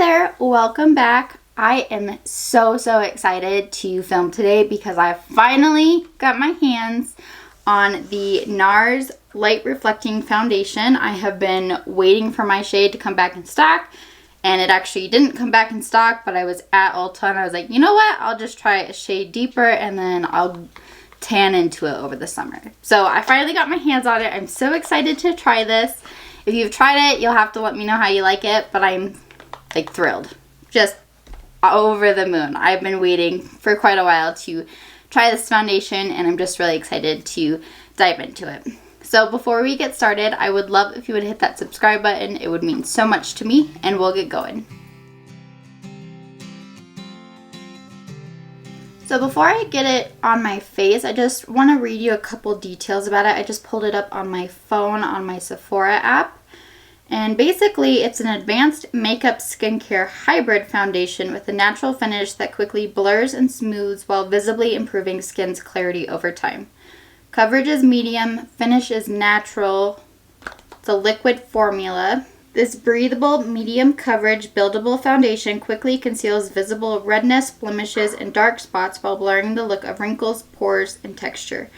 there, welcome back. I am so excited to film today because I finally got my hands on the Nars Light Reflecting Foundation. I have been waiting for my shade to come back in stock, and it actually didn't come back in stock, but I was at Ulta and I was like, you know what, I'll just try a shade deeper and then I'll tan into it over the summer. So I finally got my hands on it. I'm so excited to try this. If you've tried it, you'll have to let me know how you like it, but I'm like thrilled. Just over the moon. I've been waiting for quite a while to try this foundation, and I'm just really excited to dive into it. So before we get started, I would love if you would hit that subscribe button. It would mean so much to me, and we'll get going. So before I get it on my face, I just want to read you a couple details about it. I just pulled it up on my phone on my Sephora app. And basically, it's an advanced makeup skincare hybrid foundation with a natural finish that quickly blurs and smooths while visibly improving skin's clarity over time. Coverage is medium, finish is natural. It's a liquid formula. This breathable, medium coverage, buildable foundation quickly conceals visible redness, blemishes, and dark spots while blurring the look of wrinkles, pores, and texture.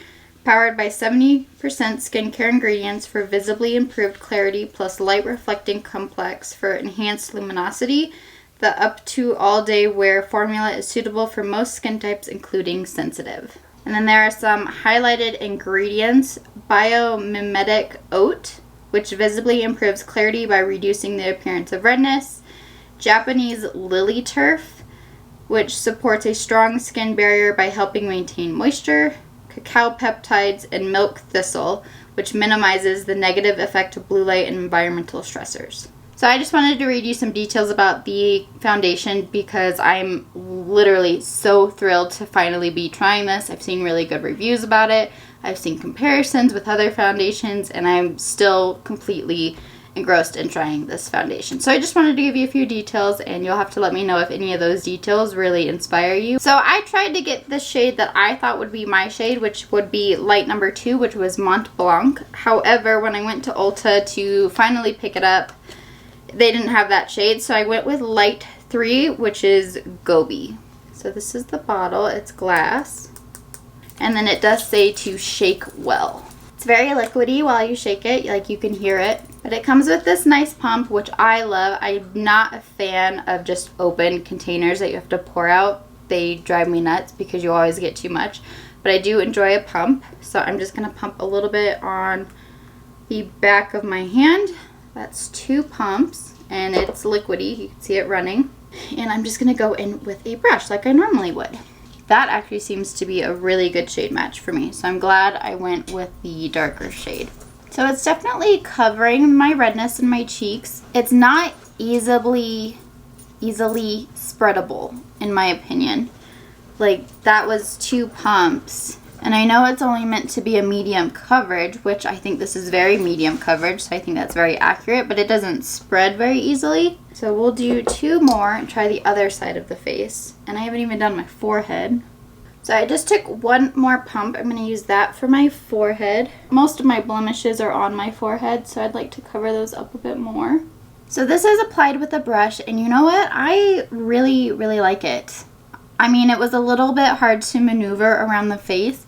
Powered by 70% skincare ingredients for visibly improved clarity plus light reflecting complex for enhanced luminosity, the up to all day wear formula is suitable for most skin types, including sensitive. And then there are some highlighted ingredients: biomimetic oat, which visibly improves clarity by reducing the appearance of redness; Japanese lily turf, which supports a strong skin barrier by helping maintain moisture; cacao peptides; and milk thistle, which minimizes the negative effect of blue light and environmental stressors. So I just wanted to read you some details about the foundation because I'm literally so thrilled to finally be trying this. I've seen really good reviews about it. I've seen comparisons with other foundations, and I'm still completely engrossed in trying this foundation. So I just wanted to give you a few details, and you'll have to let me know if any of those details really inspire you. So I tried to get the shade that I thought would be my shade, which would be light number 2, which was Mont Blanc. However, when I went to Ulta to finally pick it up, they didn't have that shade, so I went with light 3, which is Gobi. So this is the bottle. It's glass, and then it does say to shake well. It's very liquidy while you shake it, like you can hear it. But it comes with this nice pump, which I love. I'm not a fan of just open containers that you have to pour out. They drive me nuts because you always get too much. But I do enjoy a pump, so I'm just going to pump a little bit on the back of my hand. That's 2 pumps, and it's liquidy. You can see it running. And I'm just going to go in with a brush like I normally would. That actually seems to be a really good shade match for me, so I'm glad I went with the darker shade. So it's definitely covering my redness in my cheeks. It's not easily spreadable, in my opinion. Like, that was 2 pumps. And I know it's only meant to be a medium coverage, which I think this is very medium coverage, so I think that's very accurate, but it doesn't spread very easily. So we'll do 2 more and try the other side of the face. And I haven't even done my forehead. So I just took 1 more pump. I'm going to use that for my forehead. Most of my blemishes are on my forehead, so I'd like to cover those up a bit more. So this is applied with a brush, and you know what? I really like it. I mean, it was a little bit hard to maneuver around the face,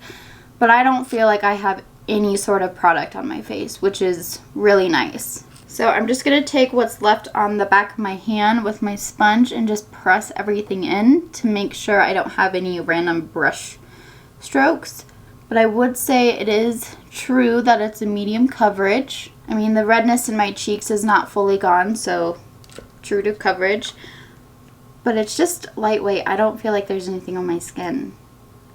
but I don't feel like I have any sort of product on my face, which is really nice. So I'm just going to take what's left on the back of my hand with my sponge and just press everything in to make sure I don't have any random brush strokes. But I would say it is true that it's a medium coverage. I mean, the redness in my cheeks is not fully gone, so true to coverage. But it's just lightweight. I don't feel like there's anything on my skin.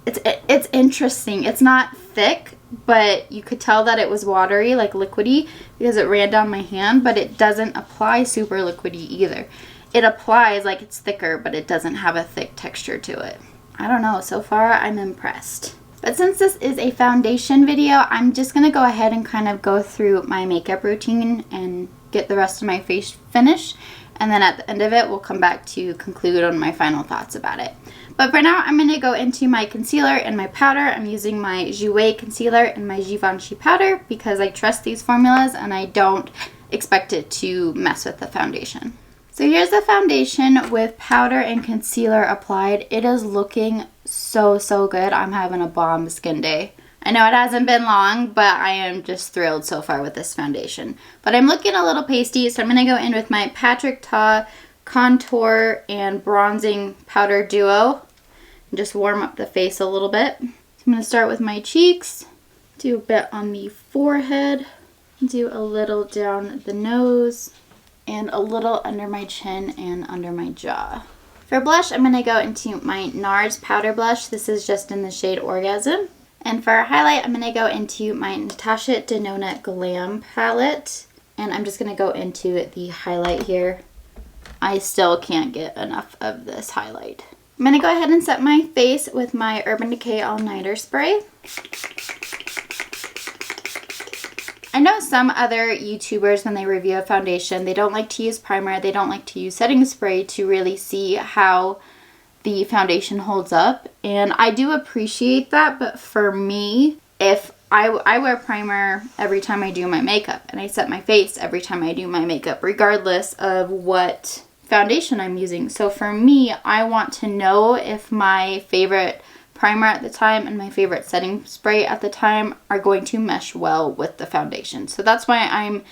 It's interesting. It's not thick, but you could tell that it was watery, like liquidy, because it ran down my hand, but it doesn't apply super liquidy either. It applies like it's thicker, but it doesn't have a thick texture to it. I don't know. So far, I'm impressed. But since this is a foundation video, I'm just going to go ahead and kind of go through my makeup routine and get the rest of my face finished. And then at the end of it, we'll come back to conclude on my final thoughts about it. But for now, I'm going to go into my concealer and my powder. I'm using my Jouer concealer and my Givenchy powder because I trust these formulas and I don't expect it to mess with the foundation. So here's the foundation with powder and concealer applied. It is looking so, so good. I'm having a bomb skin day. I know it hasn't been long, but I am just thrilled so far with this foundation. But I'm looking a little pasty, so I'm going to go in with my Patrick Ta Contour and Bronzing Powder Duo. And just warm up the face a little bit. So I'm going to start with my cheeks, do a bit on the forehead, do a little down the nose, and a little under my chin and under my jaw. For blush, I'm going to go into my Nars Powder Blush. This is just in the shade Orgasm. And for highlight, I'm going to go into my Natasha Denona Glam palette. And I'm just going to go into the highlight here. I still can't get enough of this highlight. I'm going to go ahead and set my face with my Urban Decay All Nighter Spray. I know some other YouTubers, when they review a foundation, they don't like to use primer, they don't like to use setting spray to really see how the foundation holds up. And I do appreciate that, but for me, if I wear primer every time I do my makeup, and I set my face every time I do my makeup, regardless of what foundation I'm using. So for me, I want to know if my favorite primer at the time and my favorite setting spray at the time are going to mesh well with the foundation. So that's why I'm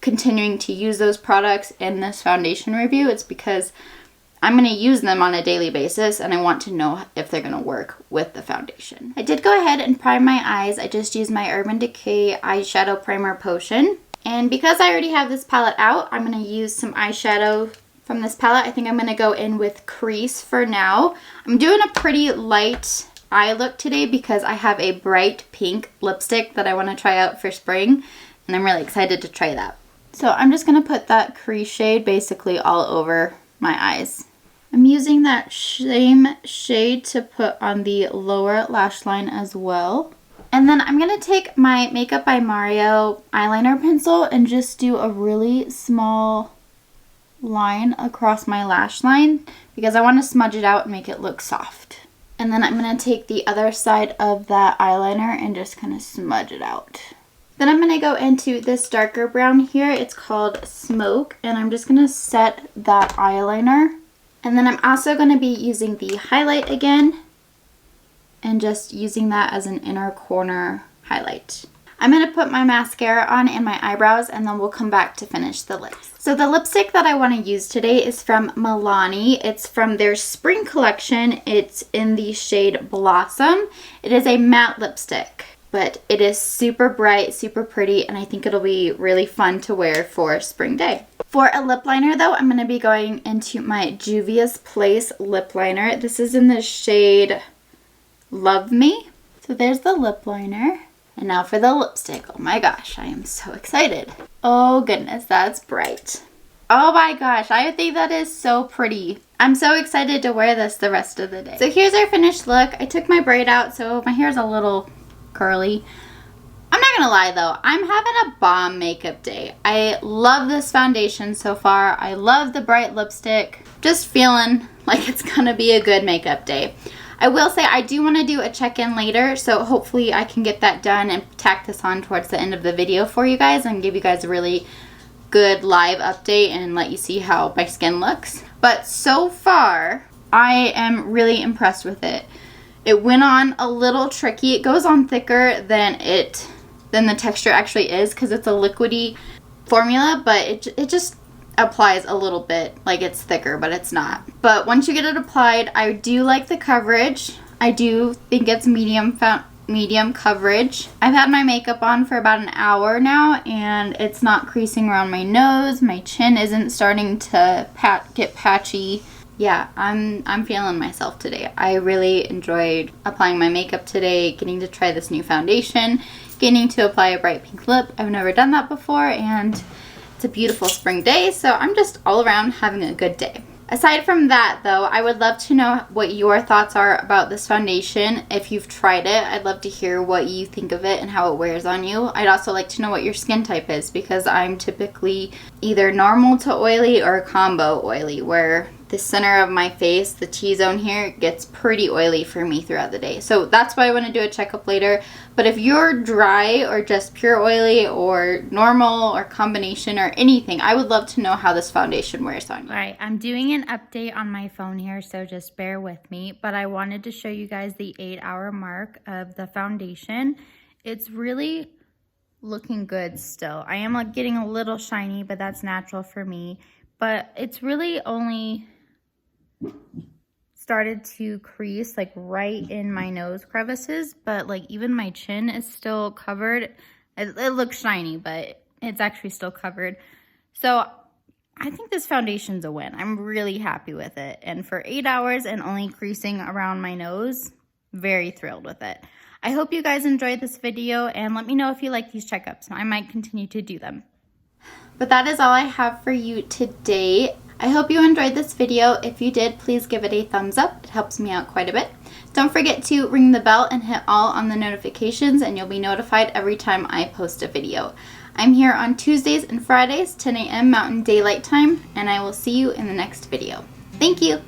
continuing to use those products in this foundation review. It's because I'm going to use them on a daily basis and I want to know if they're going to work with the foundation. I did go ahead and prime my eyes. I just used my Urban Decay Eyeshadow Primer Potion. And because I already have this palette out, I'm going to use some eyeshadow from this palette. I think I'm going to go in with Crease for now. I'm doing a pretty light eye look today because I have a bright pink lipstick that I want to try out for spring, and I'm really excited to try that. So I'm just going to put that crease shade basically all over my eyes. I'm using that same shade to put on the lower lash line as well. And then I'm going to take my Makeup by Mario eyeliner pencil and just do a really small line across my lash line because I want to smudge it out and make it look soft. And then I'm going to take the other side of that eyeliner and just kind of smudge it out. Then I'm going to go into this darker brown here. It's called Smoke. And I'm just going to set that eyeliner. And then I'm also going to be using the highlight again. And just using that as an inner corner highlight. I'm going to put my mascara on and my eyebrows. And then we'll come back to finish the lips. So the lipstick that I want to use today is from Milani. It's from their spring collection. It's in the shade Blossom. It is a matte lipstick, but it is super bright, super pretty, and I think it'll be really fun to wear for spring day. For a lip liner though, I'm going to be going into my Juvia's Place lip liner. This is in the shade Love Me. So there's the lip liner. And now for the lipstick. Oh my gosh, I am so excited. Oh goodness, that's bright. Oh my gosh, I think that is so pretty. I'm so excited to wear this the rest of the day. So here's our finished look. I took my braid out, so my hair's a little curly. I'm not gonna lie though, I'm having a bomb makeup day. I love this foundation so far. I love the bright lipstick. Just feeling like it's gonna be a good makeup day. I will say I do want to do a check-in later, so hopefully I can get that done and tack this on towards the end of the video for you guys and give you guys a really good live update and let you see how my skin looks. But so far, I am really impressed with it. It went on a little tricky. It goes on thicker than the texture actually is because it's a liquidy formula, but it just applies a little bit like it's thicker, but it's not. But once you get it applied, I do like the coverage. I do think it's medium coverage. I've had my makeup on for about an hour now and it's not creasing around my nose. My chin isn't starting to get patchy. Yeah, I'm feeling myself today. I really enjoyed applying my makeup today, getting to try this new foundation, getting to apply a bright pink lip. I've never done that before, and it's a beautiful spring day, so I'm just all around having a good day. Aside from that though, I would love to know what your thoughts are about this foundation. If you've tried it, I'd love to hear what you think of it and how it wears on you. I'd also like to know what your skin type is because I'm typically either normal to oily or combo oily, where the center of my face, the T-zone here, gets pretty oily for me throughout the day. So that's why I want to do a checkup later. But if you're dry or just pure oily or normal or combination or anything, I would love to know how this foundation wears on you. All right, I'm doing an update on my phone here, so just bear with me. But I wanted to show you guys the 8-hour mark of the foundation. It's really looking good still. I am like getting a little shiny, but that's natural for me. But it's really only started to crease like right in my nose crevices, but like even my chin is still covered. It looks shiny, but it's actually still covered. So I think this foundation's a win. I'm really happy with it. And for 8 hours and only creasing around my nose, very thrilled with it. I hope you guys enjoyed this video, and let me know if you like these checkups. I might continue to do them. But that is all I have for you today. I hope you enjoyed this video. If you did, please give it a thumbs up. It helps me out quite a bit. Don't forget to ring the bell and hit all on the notifications, and you'll be notified every time I post a video. I'm here on Tuesdays and Fridays, 10 a.m. Mountain Daylight Time, and I will see you in the next video. Thank you!